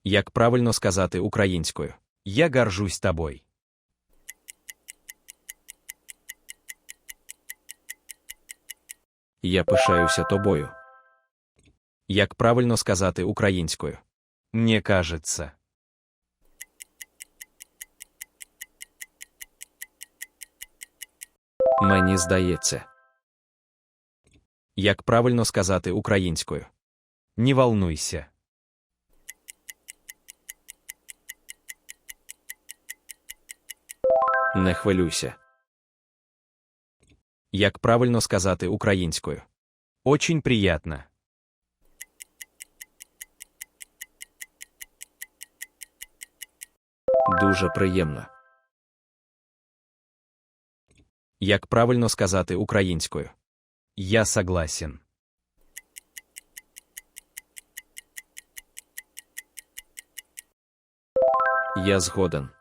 Як правильно сказати українською? Я горжусь тобою. Я пишаюся тобою. Як правильно сказати українською? Мне кажется. Мені здається. Як правильно сказати українською? Не волнуйся. Не хвилюйся. Як правильно сказати українською? Очень приятно. Дуже приємно. Як правильно сказати українською? Я согласен. Я згоден.